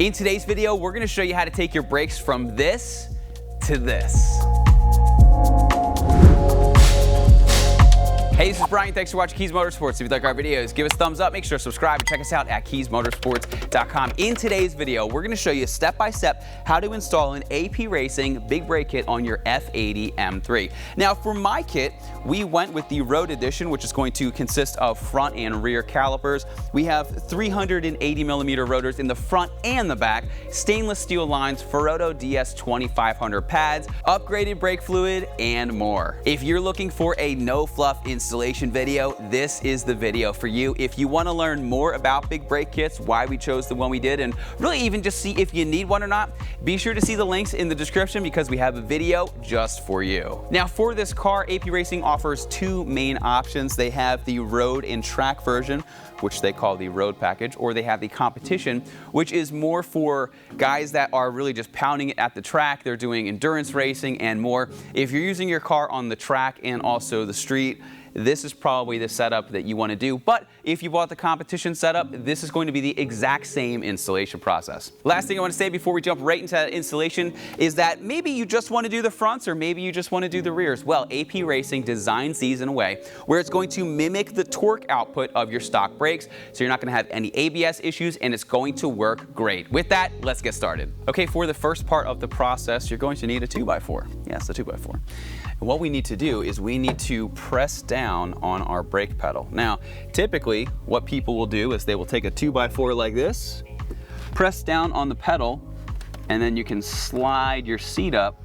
In today's video, we're going to show you how to take your brakes from this to this. Hey, this is Bryan. Thanks for watching Kies Motorsports. If you like our videos, give us a thumbs up, make sure to subscribe, and check us out at KiesMotorsports.com. In today's video, we're going to show you step-by-step how to install an AP Racing big brake kit on your F80 M3. Now, for my kit, we went with the Road Edition, which is going to consist of front and rear calipers. We have 380mm rotors in the front and the back, stainless steel lines, Ferodo DS2500 pads, upgraded brake fluid, and more. If you're looking for a no-fluff installation video, this is the video for you. If you want to learn more about big brake kits, why we chose the one we did, and really even just see if you need one or not, be sure to see the links in the description because we have a video just for you. Now, for this car, AP Racing offers two main options. They have the road and track version, which they call the road package, or they have the competition, which is more for guys that are really just pounding it at the track. They're doing endurance racing and more. If you're using your car on the track and also the street, this is probably the setup that you want to do. But if you bought the competition setup, this is going to be the exact same installation process. Last thing I want to say before we jump right into that installation is that maybe you just want to do the fronts or maybe you just want to do the rears. Well, AP Racing designs these in a way where it's going to mimic the torque output of your stock brakes, so you're not going to have any ABS issues and it's going to work great. With that, let's get started. Okay, for the first part of the process, you're going to need a 2x4. Yes, a 2x4. And what we need to do is we need to press down on our brake pedal. Now, typically, what people will do is they will take a 2x4 like this, press down on the pedal, and then you can slide your seat up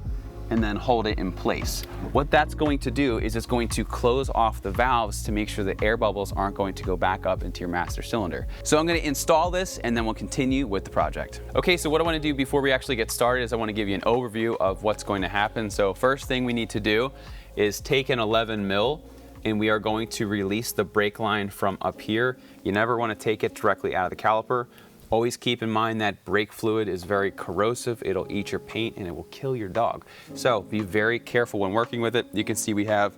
and then hold it in place. What that's going to do is it's going to close off the valves to make sure the air bubbles aren't going to go back up into your master cylinder. So I'm going to install this and then we'll continue with the project. Okay, so what I want to do before we actually get started is I want to give you an overview of what's going to happen. So first thing we need to do is take an 11 mil and we are going to release the brake line from up here. You never want to take it directly out of the caliper. Always keep in mind that brake fluid is very corrosive. It'll eat your paint and it will kill your dog. So be very careful when working with it. You can see we have,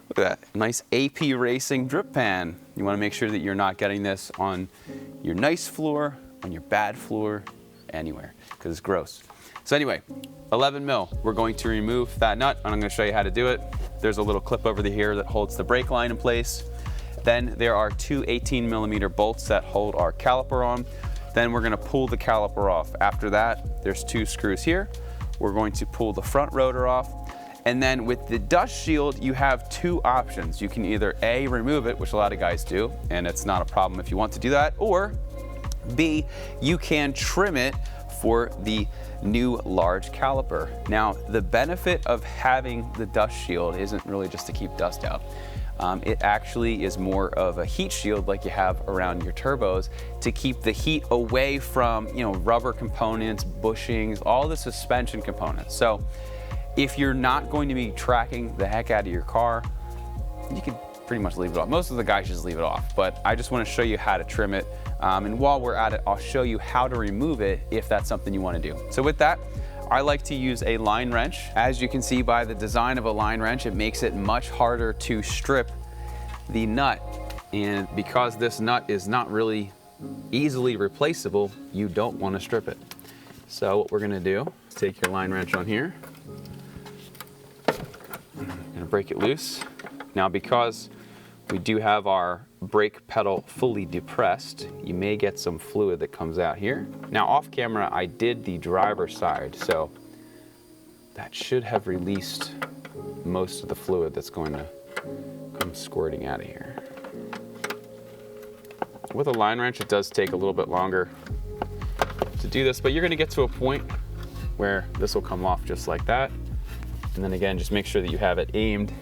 look at that, nice AP Racing drip pan. You want to make sure that you're not getting this on your nice floor, on your bad floor, anywhere, because it's gross. So anyway, 11 mil, we're going to remove that nut and I'm going to show you how to do it. There's a little clip over here that holds the brake line in place. Then there are two 18mm bolts that hold our caliper on. Then we're going to pull the caliper off. After that, there's two screws here. We're going to pull the front rotor off. And then with the dust shield, you have two options. You can either A, remove it, which a lot of guys do, and it's not a problem if you want to do that, or B, you can trim it for the new large caliper. Now, the benefit of having the dust shield isn't really just to keep dust out. It actually is more of a heat shield like you have around your turbos to keep the heat away from, rubber components, bushings, all the suspension components. So if you're not going to be tracking the heck out of your car, you can pretty much leave it off. Most of the guys just leave it off, but I just want to show you how to trim it. And while we're at it, I'll show you how to remove it if that's something you want to do. So with that, I like to use a line wrench. As you can see by the design of a line wrench, it makes it much harder to strip the nut. And because this nut is not really easily replaceable, you don't want to strip it. So what we're going to do is take your line wrench on here. I'm going to break it loose. Now, because we do have our brake pedal fully depressed, you may get some fluid that comes out here. Now, off camera, I did the driver's side, so that should have released most of the fluid that's going to come squirting out of here. With a line wrench, it does take a little bit longer to do this, but you're going to get to a point where this will come off just like that. And then again, just make sure that you have it aimed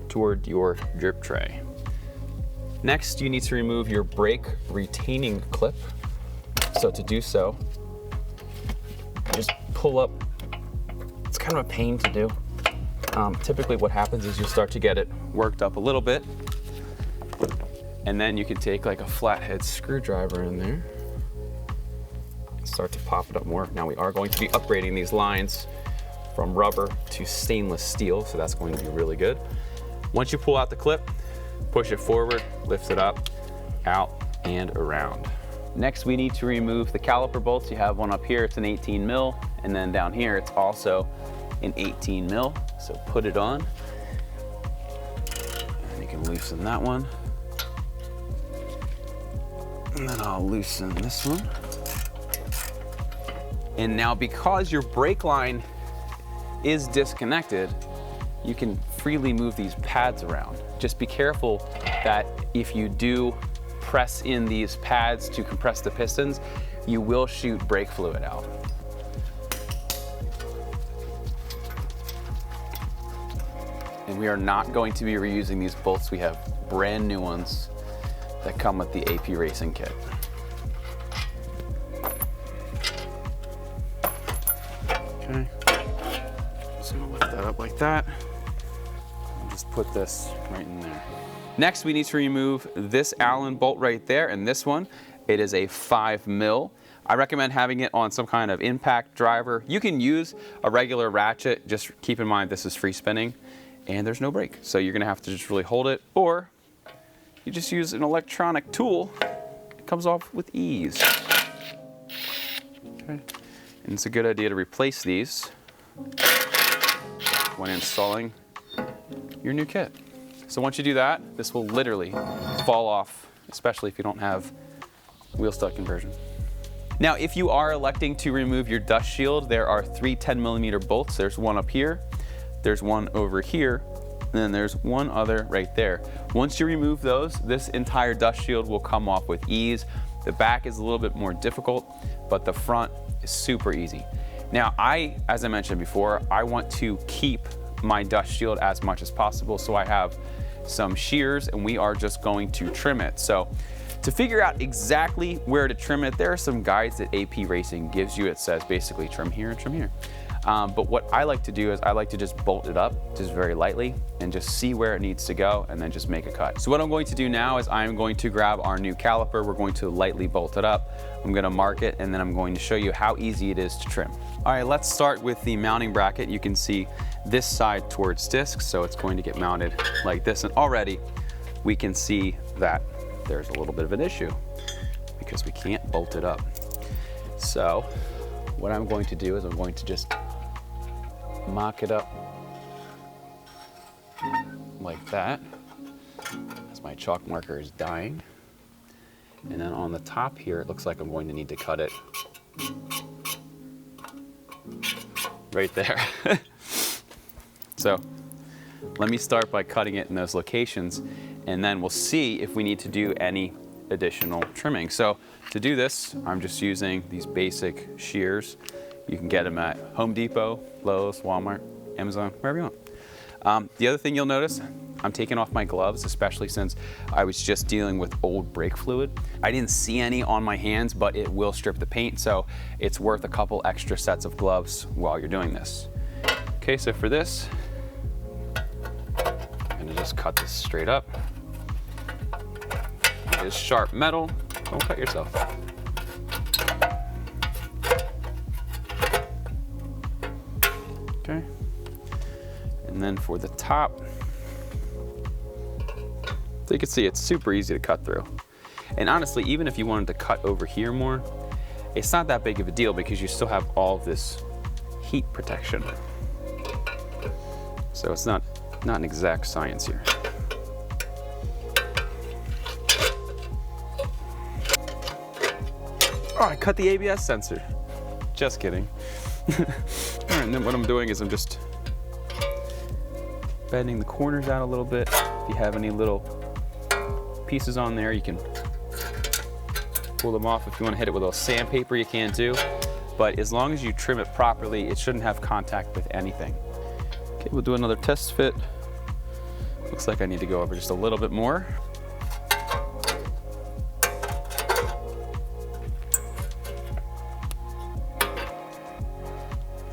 toward your drip tray. Next, you need to remove your brake retaining clip. So to do so, just pull up. It's kind of a pain to do. Typically what happens is you start to get it worked up a little bit, and then you can take like a flathead screwdriver in there and start to pop it up more. Now we are going to be upgrading these lines from rubber to stainless steel, so that's going to be really good. Once you pull out the clip, push it forward, lift it up, out, and around. Next, we need to remove the caliper bolts. You have one up here, it's an 18 mil, and then down here, it's also an 18 mil. So put it on, and you can loosen that one. And then I'll loosen this one. And now, because your brake line is disconnected, you can freely move these pads around. Just be careful that if you do press in these pads to compress the pistons, you will shoot brake fluid out. And we are not going to be reusing these bolts. We have brand new ones that come with the AP Racing kit. Okay, just gonna lift that up like that. And just put this right in there. Next, we need to remove this Allen bolt right there, and this one, it is a 5 mil. I recommend having it on some kind of impact driver. You can use a regular ratchet, just keep in mind this is free spinning, and there's no brake. So you're gonna have to just really hold it, or you just use an electronic tool. It comes off with ease. Okay. And it's a good idea to replace these when installing your new kit. So once you do that, this will literally fall off, especially if you don't have wheel stud conversion. Now, if you are electing to remove your dust shield, there are 3 10mm bolts. There's one up here, there's one over here, and then there's one other right there. Once you remove those, this entire dust shield will come off with ease. The back is a little bit more difficult, but the front is super easy. Now, as I mentioned before, I want to keep my dust shield as much as possible, so I have some shears, and we are just going to trim it. So to figure out exactly where to trim it, there are some guides that AP Racing gives you. It says basically trim here and trim here. But what I like to do is I like to just bolt it up just very lightly and just see where it needs to go and then just make a cut. So what I'm going to do now is I'm going to grab our new caliper. We're going to lightly bolt it up. I'm going to mark it, and then I'm going to show you how easy it is to trim. All right, let's start with the mounting bracket. You can see this side towards discs, so it's going to get mounted like this. And already we can see that there's a little bit of an issue because we can't bolt it up. So what I'm going to do is I'm going to just mock it up like that as my chalk marker is dying. And then on the top here, it looks like I'm going to need to cut it right there. So let me start by cutting it in those locations, and then we'll see if we need to do any additional trimming. So to do this, I'm just using these basic shears. You can get them at Home Depot, Lowe's, Walmart, Amazon, wherever you want. The other thing you'll notice, I'm taking off my gloves, especially since I was just dealing with old brake fluid. I didn't see any on my hands, but it will strip the paint, so it's worth a couple extra sets of gloves while you're doing this. Okay, so for this, I'm gonna just cut this straight up. It is sharp metal, don't cut yourself. Okay, and then for the top, so you can see it's super easy to cut through. And honestly, even if you wanted to cut over here more, it's not that big of a deal because you still have all of this heat protection. So it's not an exact science here. Oh, I cut the ABS sensor. Just kidding. All right, and then what I'm doing is I'm just bending the corners out a little bit. If you have any little pieces on there, you can pull them off. If you want to hit it with a little sandpaper, you can too. But as long as you trim it properly, it shouldn't have contact with anything. Okay, we'll do another test fit. Looks like I need to go over just a little bit more.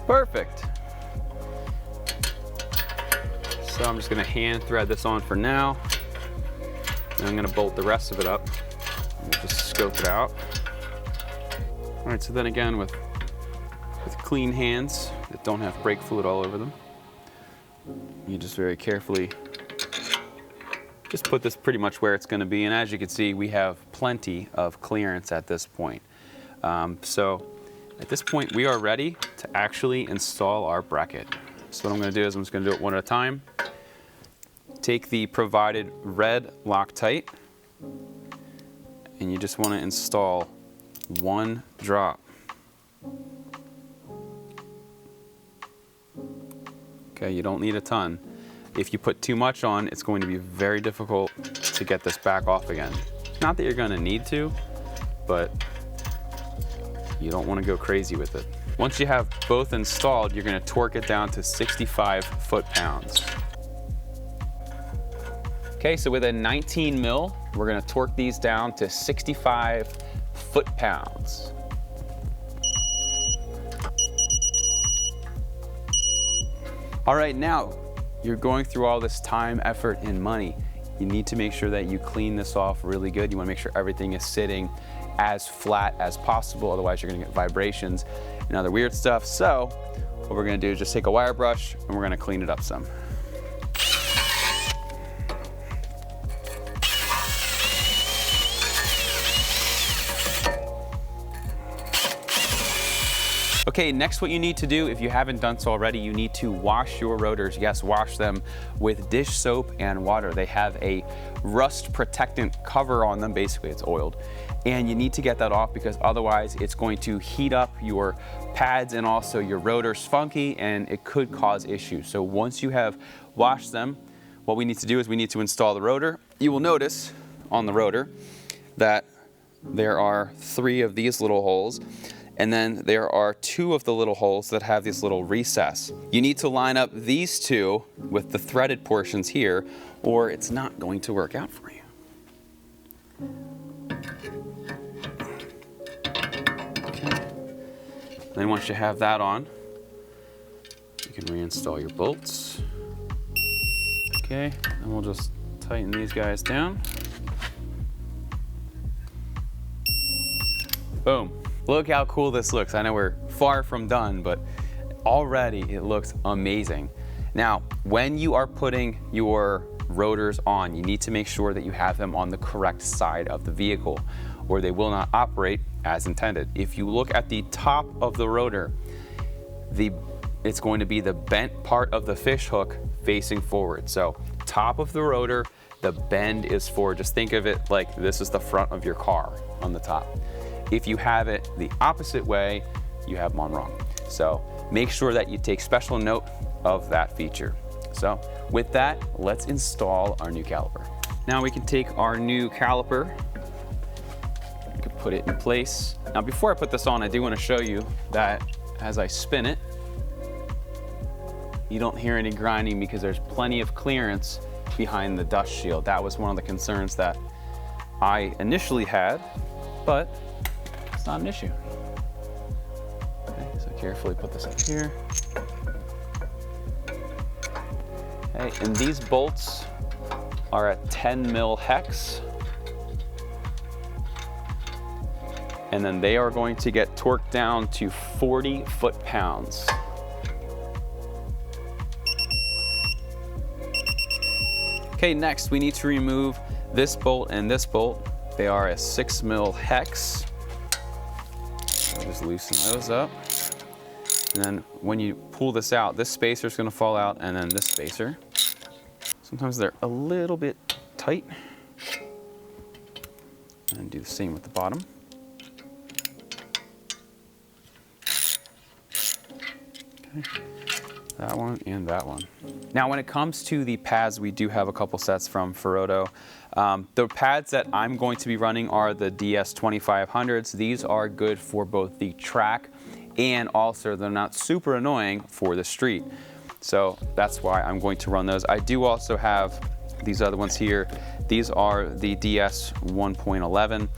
Perfect. So I'm just gonna hand thread this on for now. And I'm gonna bolt the rest of it up. And just scope it out. All right, so then again with clean hands that don't have brake fluid all over them, you just very carefully just put this pretty much where it's going to be. And as you can see, we have plenty of clearance at this point. So at this point, we are ready to actually install our bracket. So what I'm going to do is I'm just going to do it one at a time. Take the provided red Loctite, and you just want to install one drop. Okay, you don't need a ton. If you put too much on, it's going to be very difficult to get this back off again. Not that you're going to need to, but you don't want to go crazy with it. Once you have both installed, you're going to torque it down to 65 foot-pounds. Okay, so with a 19 mil, we're going to torque these down to 65 foot-pounds. All right, now you're going through all this time, effort, and money. You need to make sure that you clean this off really good. You want to make sure everything is sitting as flat as possible, otherwise you're going to get vibrations and other weird stuff. So what we're going to do is just take a wire brush and we're going to clean it up some. Okay, next what you need to do, if you haven't done so already, you need to wash your rotors. Yes, wash them with dish soap and water. They have a rust protectant cover on them, basically it's oiled. And you need to get that off because otherwise it's going to heat up your pads and also your rotors funky, and it could cause issues. So once you have washed them, what we need to do is we need to install the rotor. You will notice on the rotor that there are 3 of these little holes. And then there are 2 of the little holes that have this little recess. You need to line up these 2 with the threaded portions here, or it's not going to work out for you. Okay. Then once you have that on, you can reinstall your bolts. Okay, and we'll just tighten these guys down. Boom. Look how cool this looks. I know we're far from done, but already it looks amazing. Now, when you are putting your rotors on, you need to make sure that you have them on the correct side of the vehicle, or they will not operate as intended. If you look at the top of the rotor, it's going to be the bent part of the fish hook facing forward. So top of the rotor, the bend is forward. Just think of it like this is the front of your car on the top. If you have it the opposite way, you have them on wrong. So make sure that you take special note of that feature. So with that, let's install our new caliper. Now we can take our new caliper, we can put it in place. Now before I put this on, I do want to show you that as I spin it, you don't hear any grinding because there's plenty of clearance behind the dust shield. That was one of the concerns that I initially had, but it's not an issue. Okay, so carefully put this up here. Okay, and these bolts are at 10 mil hex. And then they are going to get torqued down to 40 foot-pounds. Okay, next we need to remove this bolt and this bolt. They are a 6 mil hex. So just loosen those up. And then when you pull this out, this spacer is going to fall out, and then this spacer. Sometimes they're a little bit tight. And do the same with the bottom. Okay. That one and that one. Now when it comes to the pads, we do have a couple sets from Ferodo. The pads that I'm going to be running are the DS2500s. These are good for both the track and also they're not super annoying for the street. So that's why I'm going to run those. I do also have these other ones here. These are the DS 1.11.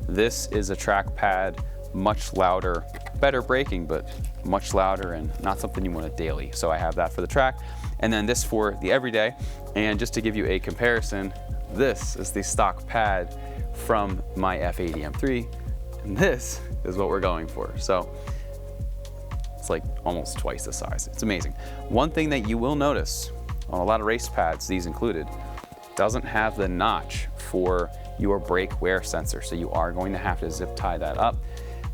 This is a track pad, much louder, better braking, but much louder and not something you want to daily. So I have that for the track. And then this for the everyday. And just to give you a comparison, this is the stock pad from my F80 M3. And this is what we're going for. So it's like almost twice the size. It's amazing. One thing that you will notice on a lot of race pads, these included, doesn't have the notch for your brake wear sensor. So you are going to have to zip tie that up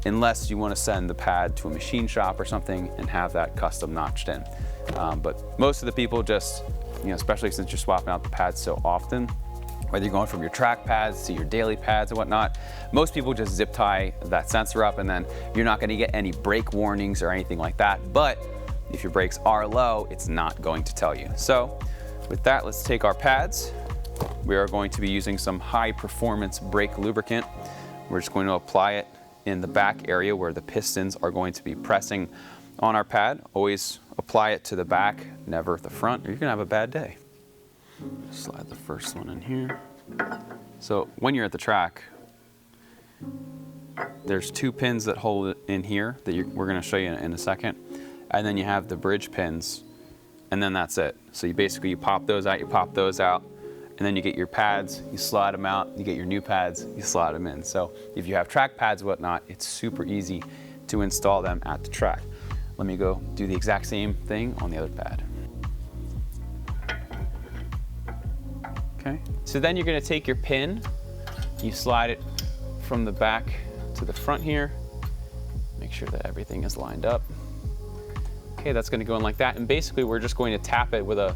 unless you want to send the pad to a machine shop or something and have that custom notched in. But most of the people just, especially since you're swapping out the pads so often, whether you're going from your track pads to your daily pads and whatnot, most people just zip tie that sensor up, and then you're not going to get any brake warnings or anything like that. But if your brakes are low, it's not going to tell you. So with that, let's take our pads. We are going to be using some high performance brake lubricant. We're just going to apply it in the back area where the pistons are going to be pressing on our pad. Always apply it to the back, never the front, or you're gonna have a bad day. Slide the first one in here. So when you're at the track, there's 2 pins that hold it in here that we're gonna show you in a second. And then you have the bridge pins, and then that's it. So you pop those out, and then you get your pads, you slide them out, you get your new pads, you slide them in. So if you have track pads and whatnot, it's super easy to install them at the track. Let me go do the exact same thing on the other pad. Okay, so then you're gonna take your pin, you slide it from the back to the front here, make sure that everything is lined up. Okay, that's gonna go in like that, and basically we're just going to tap it with a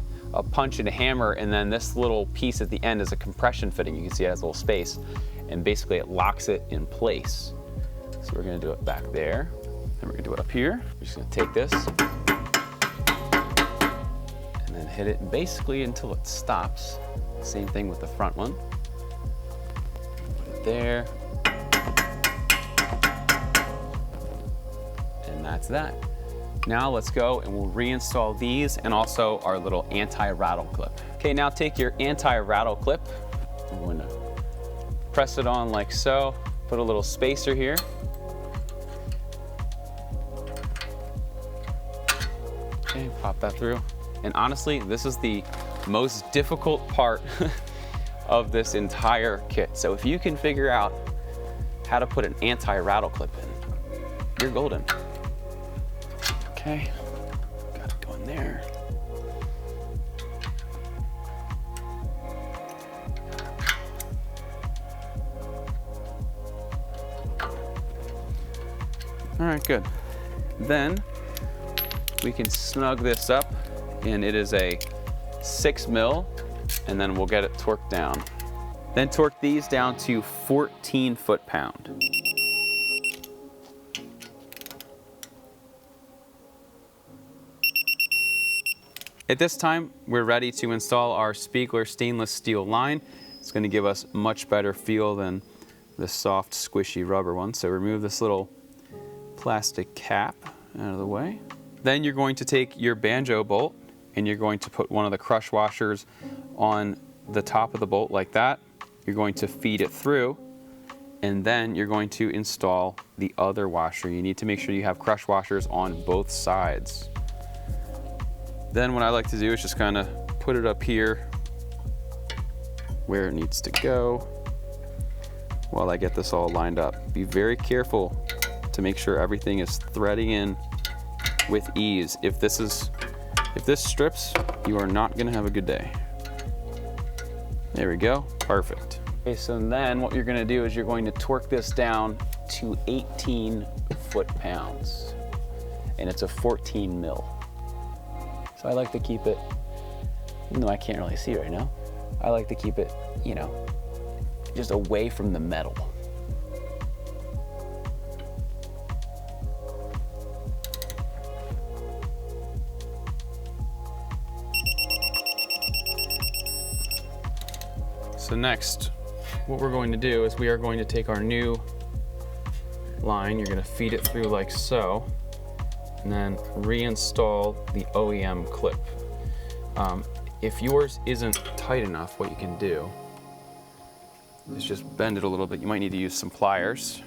punch and a hammer, and then this little piece at the end is a compression fitting. You can see it has a little space, and basically it locks it in place. So we're gonna do it back there, and we're gonna do it up here. We're just gonna take this, and then hit it basically until it stops. Same thing with the front one. Put it there. And that's that. Now let's go and we'll reinstall these and also our little anti-rattle clip. Okay, now take your anti-rattle clip. I'm going to press it on like so. Put a little spacer here. Okay, pop that through. And honestly, this is the most difficult part of this entire kit. So if you can figure out how to put an anti-rattle clip in, you're golden. Okay, got it going there. All right, good. Then we can snug this up, and it is a 6 mil, and then we'll get it torqued down. Then torque these down to 14 foot-pound. At this time, we're ready to install our Spiegler stainless steel line. It's going to give us much better feel than the soft, squishy rubber one. So remove this little plastic cap out of the way. Then you're going to take your banjo bolt and you're going to put one of the crush washers on the top of the bolt like that. You're going to feed it through, and then you're going to install the other washer. You need to make sure you have crush washers on both sides. Then what I like to do is just kind of put it up here where it needs to go while I get this all lined up. Be very careful to make sure everything is threading in with ease. If this strips, you are not gonna have a good day. There we go, perfect. Okay, so then what you're gonna do is you're going to torque this down to 18 foot-pounds, and it's a 14 mil. So I like to keep it, even though I can't really see right now, I like to keep it, you know, just away from the metal. So next, what we're going to do is we are going to take our new line, you're going to feed it through like so, and then reinstall the OEM clip. If yours isn't tight enough, what you can do is just bend it a little bit. You might need to use some pliers.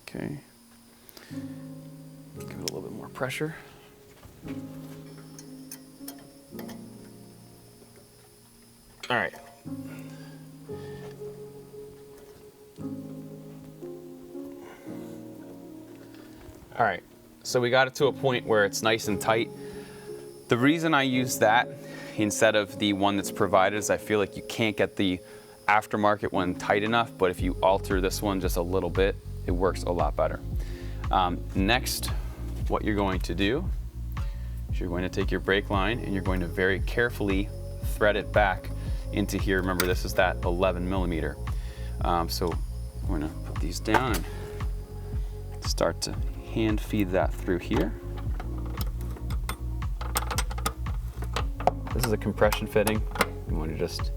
Okay. Give it a little bit more pressure. All right. All right, so we got it to a point where it's nice and tight. The reason I use that instead of the one that's provided is I feel like you can't get the aftermarket one tight enough, but if you alter this one just a little bit, it works a lot better. Next, what you're going to do is you're going to take your brake line and you're going to very carefully thread it back into here. Remember, this is that 11 millimeter. So we're going to put these down and start to hand feed that through here. This is a compression fitting. You want to just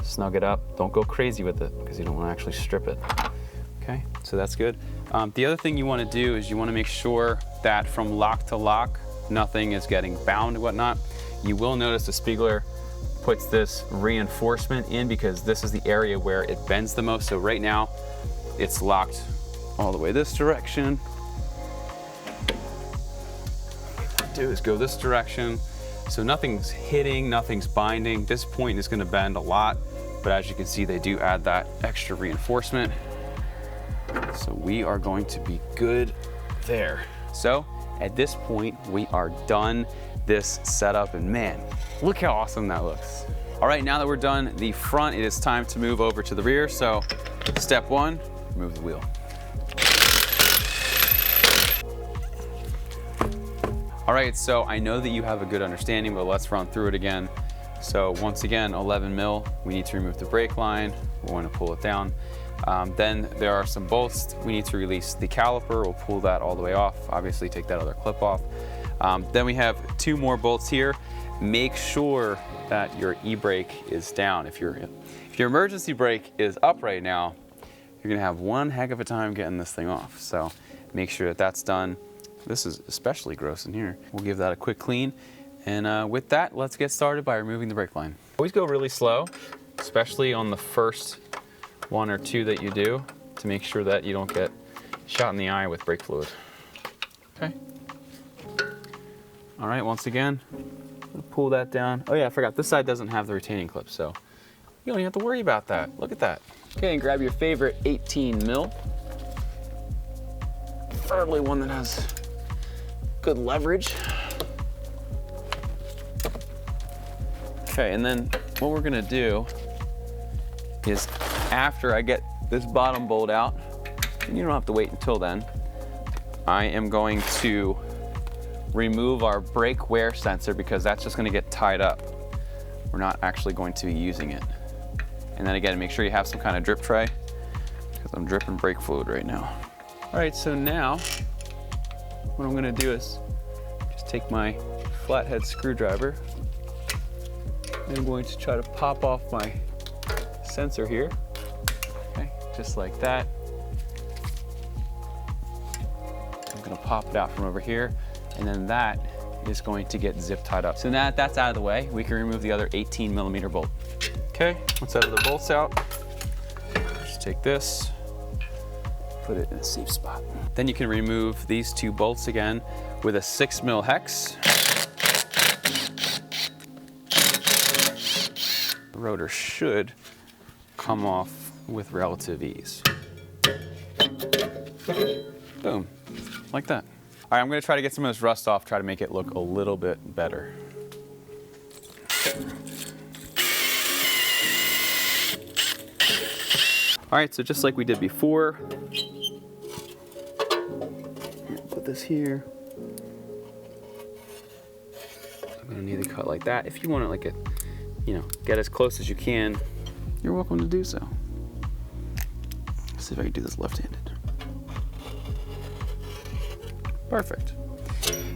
snug it up. Don't go crazy with it because you don't want to actually strip it. Okay, so that's good. The other thing you want to do is you want to make sure that from lock to lock, nothing is getting bound and whatnot. You will notice the Spiegler puts this reinforcement in because this is the area where it bends the most. So right now, it's locked all the way this direction. What I do is go this direction. So nothing's hitting, nothing's binding. This point is gonna bend a lot, but as you can see, they do add that extra reinforcement. So we are going to be good there. So at this point, we are done this setup, and man, look how awesome that looks. All right, now that we're done the front, it is time to move over to the rear. So step one, remove the wheel. All right, so I know that you have a good understanding, but let's run through it again. So once again, 11 mil, we need to remove the brake line. We're going to pull it down. Then there are some bolts. We need to release the caliper. We'll pull that all the way off. Obviously take that other clip off. Then we have 2 more bolts here. Make sure that your e-brake is down. If your emergency brake is up right now, you're gonna have one heck of a time getting this thing off. So make sure that that's done. This is especially gross in here. We'll give that a quick clean. And with that, let's get started by removing the brake line. Always go really slow, especially on the first 1 or 2 that you do, to make sure that you don't get shot in the eye with brake fluid. Okay. All right, once again, pull that down. Oh yeah, I forgot, this side doesn't have the retaining clip, so you don't even have to worry about that. Look at that. Okay, and grab your favorite 18 mil. Preferably one that has good leverage. Okay, and then what we're gonna do is after I get this bottom bolt out, and you don't have to wait until then, I am going to remove our brake wear sensor because that's just gonna get tied up. We're not actually going to be using it. And then again, make sure you have some kind of drip tray because I'm dripping brake fluid right now. All right, so now what I'm gonna do is just take my flathead screwdriver and I'm going to try to pop off my sensor here. Okay, just like that. I'm gonna pop it out from over here, and then that is going to get zip tied up. So now that that's out of the way, we can remove the other 18 millimeter bolt. Okay, once I have the bolts out, just take this, put it in a safe spot. Then you can remove these 2 bolts again with a 6 mil hex. The rotor should come off with relative ease. Boom, like that. All right, I'm gonna try to get some of this rust off, try to make it look a little bit better. All right, so just like we did before, put this here. I'm gonna need to cut like that. If you want it like a, get as close as you can, you're welcome to do so. Let's see if I can do this left-handed. Perfect.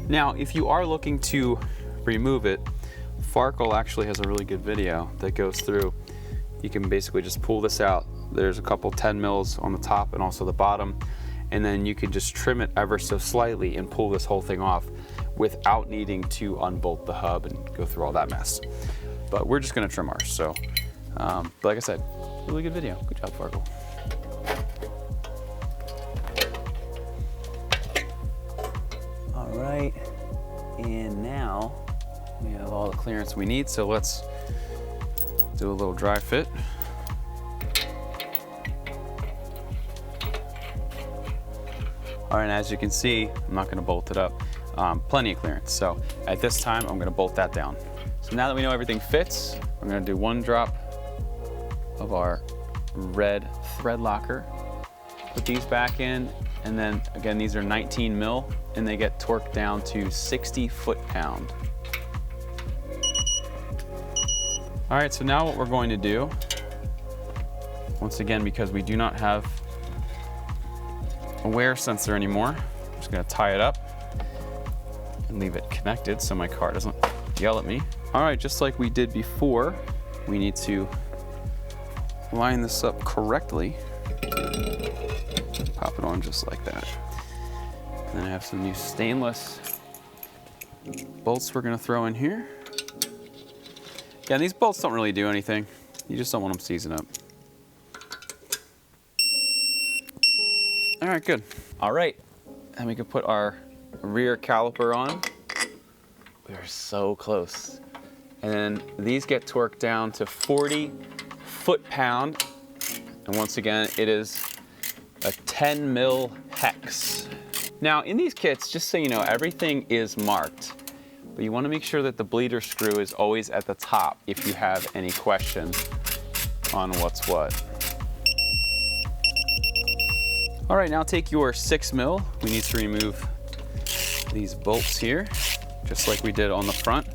Now, if you are looking to remove it, Farkle actually has a really good video that goes through. You can basically just pull this out. There's a couple 10 mils on the top and also the bottom, and then you can just trim it ever so slightly and pull this whole thing off without needing to unbolt the hub and go through all that mess. But we're just gonna trim ours. So, but like I said, really good video. Good job, Farkle. All right, and now we have all the clearance we need, so let's do a little dry fit. All right, and as you can see, I'm not gonna bolt it up. Plenty of clearance, so at this time, I'm gonna bolt that down. So now that we know everything fits, we're gonna do 1 drop of our red thread locker. Put these back in, and then again, these are 19 mil, and they get torqued down to 60 foot-pound. All right, so now what we're going to do, once again, because we do not have a wear sensor anymore, I'm just gonna tie it up and leave it connected so my car doesn't yell at me. All right, just like we did before, we need to line this up correctly. Pop it on just like that. And then I have some new stainless bolts we're gonna throw in here. Yeah, these bolts don't really do anything. You just don't want them seizing up. All right, good. All right, and we can put our rear caliper on. We are so close. And then these get torqued down to 40 foot-pound. And once again, it is a 10 mil hex. Now in these kits, just so you know, everything is marked. But you want to make sure that the bleeder screw is always at the top if you have any question on what's what. All right, now take your 6 mil. We need to remove these bolts here, just like we did on the front.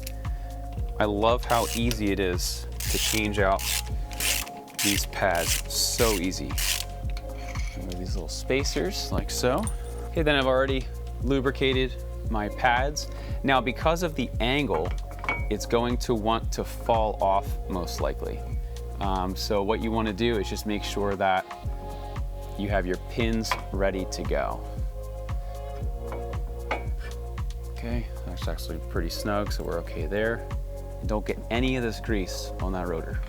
I love how easy it is to change out these pads. So easy. Remove these little spacers like so. Okay, then I've already lubricated my pads. Now, because of the angle, it's going to want to fall off most likely. So what you want to do is just make sure that you have your pins ready to go. Okay, that's actually pretty snug, so we're okay there. And don't get any of this grease on that rotor.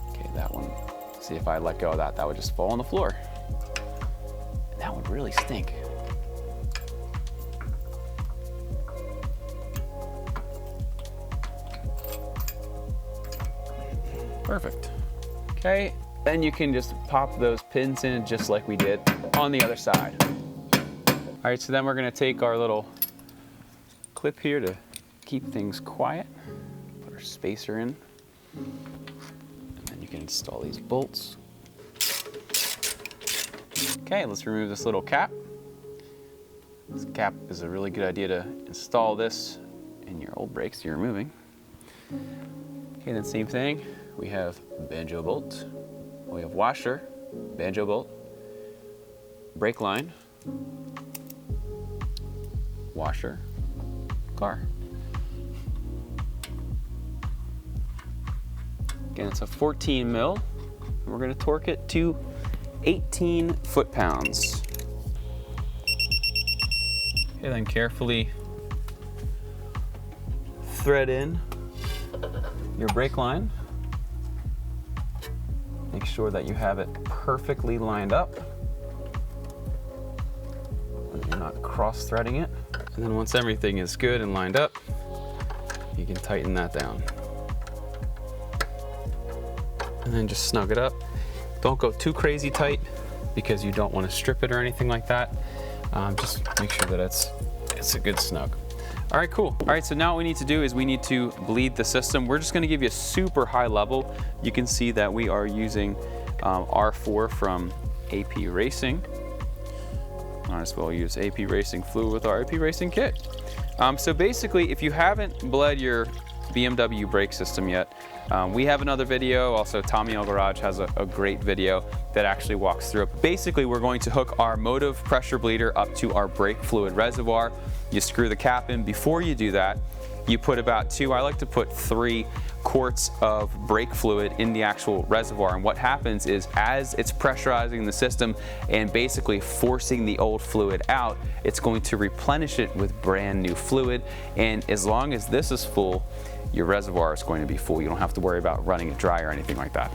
Okay, that one, see if I let go of that, that would just fall on the floor. And that would really stink. Perfect. Okay, then you can just pop those pins in just like we did on the other side. All right, so then we're gonna take our little clip here to keep things quiet. Put our spacer in. And then you can install these bolts. Okay, let's remove this little cap. This cap is a really good idea to install this in your old brakes you're removing. Okay, then same thing. We have banjo bolt, we have washer, banjo bolt, brake line, washer, car. Again, it's a 14 mil, and we're gonna torque it to 18 foot-pounds. Okay, then carefully thread in your brake line. Make sure that you have it perfectly lined up. You're not cross-threading it. And then once everything is good and lined up, you can tighten that down. And then just snug it up. Don't go too crazy tight because you don't want to strip it or anything like that. Just make sure that it's a good snug. All right, cool. All right, so now what we need to do is we need to bleed the system. We're just gonna give you a super high level. You can see that we are using R4 from AP Racing. Might as well use AP Racing fluid with our AP Racing kit. So basically, if you haven't bled your BMW brake system yet, we have another video. Also, Tommy L Garage has a great video that actually walks through it. Basically, we're going to hook our motive pressure bleeder up to our brake fluid reservoir. You screw the cap in. Before you do that, you put about 2, I like to put 3 quarts of brake fluid in the actual reservoir. And what happens is as it's pressurizing the system and basically forcing the old fluid out, it's going to replenish it with brand new fluid. And as long as this is full, your reservoir is going to be full. You don't have to worry about running it dry or anything like that.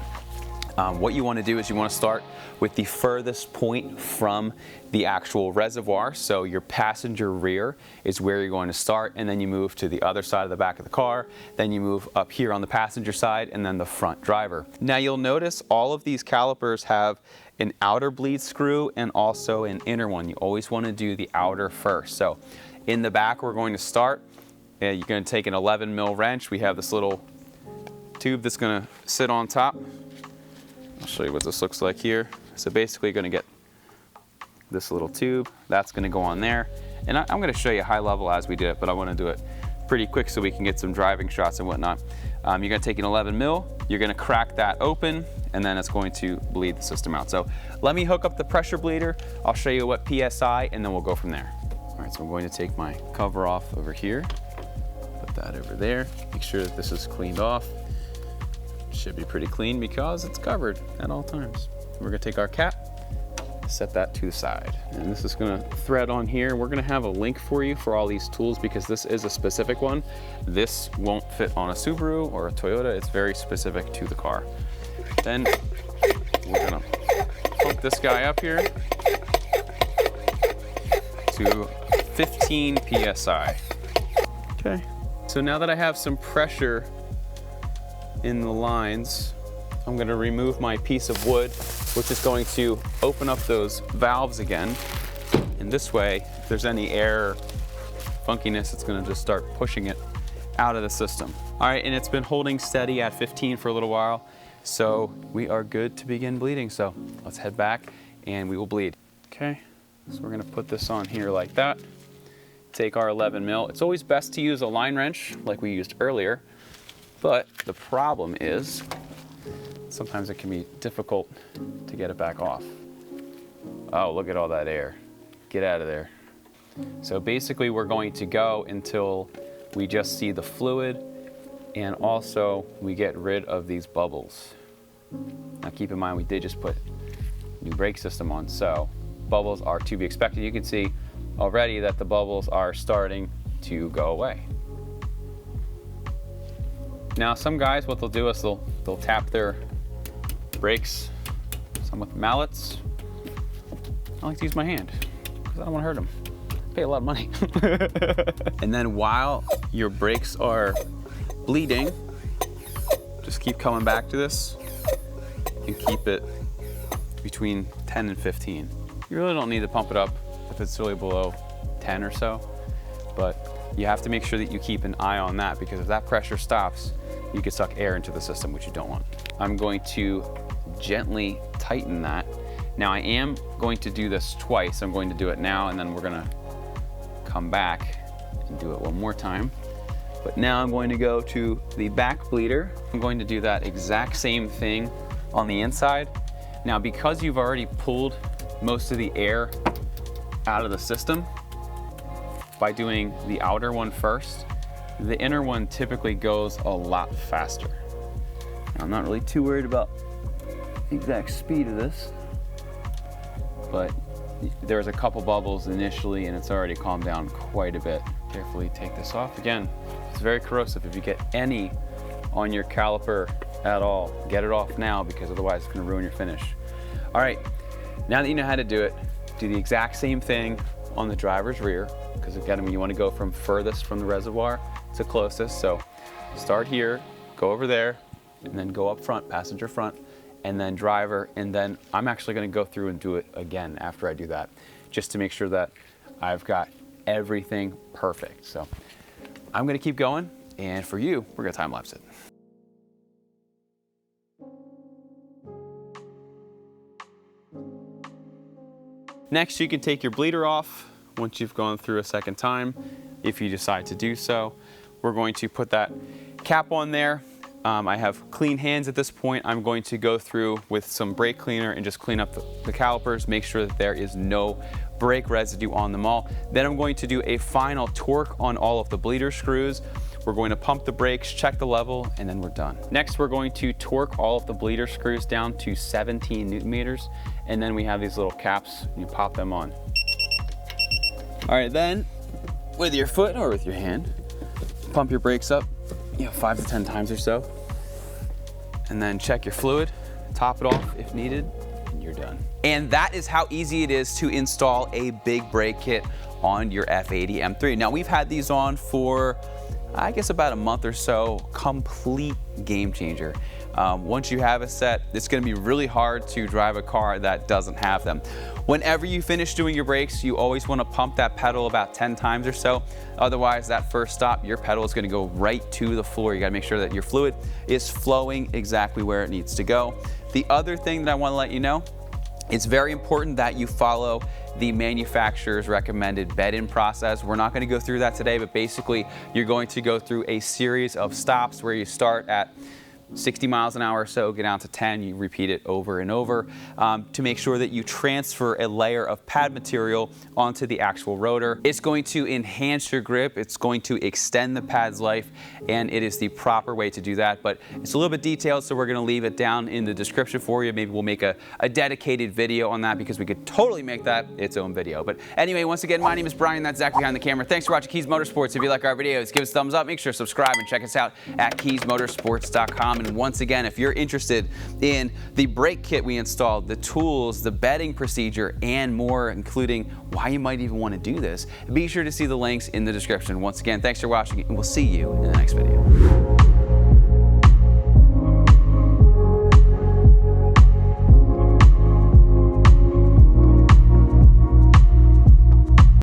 What you want to do is you want to start with the furthest point from the actual reservoir. So your passenger rear is where you're going to start, and then you move to the other side of the back of the car. Then you move up here on the passenger side, and then the front driver. Now you'll notice all of these calipers have an outer bleed screw and also an inner one. You always want to do the outer first. So In the back, we're going to start. You're going to take an 11 mil wrench. We have this little tube that's going to sit on top. I'll show you what this looks like here. So basically, you're going to get this little tube. That's going to go on there. And I'm going to show you high level as we do it, but I want to do it pretty quick so we can get some driving shots and whatnot. You're going to take an 11 mil, you're going to crack that open, and then it's going to bleed the system out. So let me hook up the pressure bleeder. I'll show you what PSI, and then we'll go from there. All right, so I'm going to take my cover off over here, put that over there, make sure that this is cleaned off. Should be pretty clean because it's covered at all times. We're going to take our cap, set that to the side. And this is gonna thread on here. We're gonna have a link for you for all these tools because this is a specific one. This won't fit on a Subaru or a Toyota. It's very specific to the car. Then we're gonna pump this guy up here to 15 PSI. Okay. So now that I have some pressure in the lines, I'm gonna remove my piece of wood, which is going to open up those valves again. And this way, if there's any air funkiness, it's gonna just start pushing it out of the system. All right, and it's been holding steady at 15 for a little while, so we are good to begin bleeding. So let's head back and we will bleed. Okay, so we're gonna put this on here like that. Take our 11 mil. It's always best to use a line wrench like we used earlier, but the problem is, sometimes it can be difficult to get it back off. Oh, look at all that air. Get out of there. So basically we're going to go until we just see the fluid and also we get rid of these bubbles. Now keep in mind we did just put new brake system on, so bubbles are to be expected. You can see already that the bubbles are starting to go away. Now some guys, what they'll do is they'll tap their brakes, some with mallets. I like to use my hand because I don't want to hurt them. I pay a lot of money. And then while your brakes are bleeding, just keep coming back to this and keep it between 10 and 15. You really don't need to pump it up if it's really below 10 or so, but you have to make sure that you keep an eye on that because if that pressure stops, you can suck air into the system, which you don't want. I'm going to gently tighten that. Now I am going to do this twice. I'm going to do it now and then we're gonna come back and do it one more time. But now I'm going to go to the back bleeder. I'm going to do that exact same thing on the inside. Now because you've already pulled most of the air out of the system by doing the outer one first, the inner one typically goes a lot faster. Now, I'm not really too worried about the exact speed of this, but there's a couple bubbles initially and it's already calmed down quite a bit. Carefully take this off. Again, it's very corrosive. If you get any on your caliper at all, get it off now because otherwise it's gonna ruin your finish. All right, now that you know how to do it, do the exact same thing on the driver's rear, because again, you wanna go from furthest from the reservoir to closest. So start here, go over there, and then go up front, passenger front, and then driver, and then I'm actually gonna go through and do it again after I do that, just to make sure that I've got everything perfect. So I'm gonna keep going, and for you, we're gonna time lapse it. Next, you can take your bleeder off once you've gone through a second time, if you decide to do so. We're going to put that cap on there. I have clean hands at this point. I'm going to go through with some brake cleaner and just clean up the calipers, make sure that there is no brake residue on them all. Then I'm going to do a final torque on all of the bleeder screws. We're going to pump the brakes, check the level, and then we're done. Next, we're going to torque all of the bleeder screws down to 17 Newton meters, and then we have these little caps, and you pop them on. All right, then, with your foot or with your hand, pump your brakes up, 5 to 10 times or so, and then check your fluid, top it off if needed, and you're done. And that is how easy it is to install a big brake kit on your F80 M3. Now, we've had these on for, I guess, about a month or so. Complete game changer. Once you have a set, it's gonna be really hard to drive a car that doesn't have them. Whenever you finish doing your brakes, you always want to pump that pedal about 10 times or so. Otherwise, that first stop, your pedal is going to go right to the floor. You got to make sure that your fluid is flowing exactly where it needs to go. The other thing that I want to let you know, it's very important that you follow the manufacturer's recommended bed-in process. We're not going to go through that today, but basically you're going to go through a series of stops where you start at 60 miles an hour or so, get down to 10, you repeat it over and over to make sure that you transfer a layer of pad material onto the actual rotor. It's going to enhance your grip, it's going to extend the pad's life, and it is the proper way to do that, but it's a little bit detailed, so we're going to leave it down in the description for you. Maybe we'll make a dedicated video on that, because we could totally make that its own video. But anyway, once again, my name is Bryan, that's Zach behind the camera. Thanks for watching Kies Motorsports. If you like our videos, give us a thumbs up, make sure to subscribe, and check us out at KiesMotorsports.com. And once again, if you're interested in the brake kit we installed, the tools, the bedding procedure, and more, including why you might even want to do this, be sure to see the links in the description. Once again, thanks for watching, and we'll see you in the next video.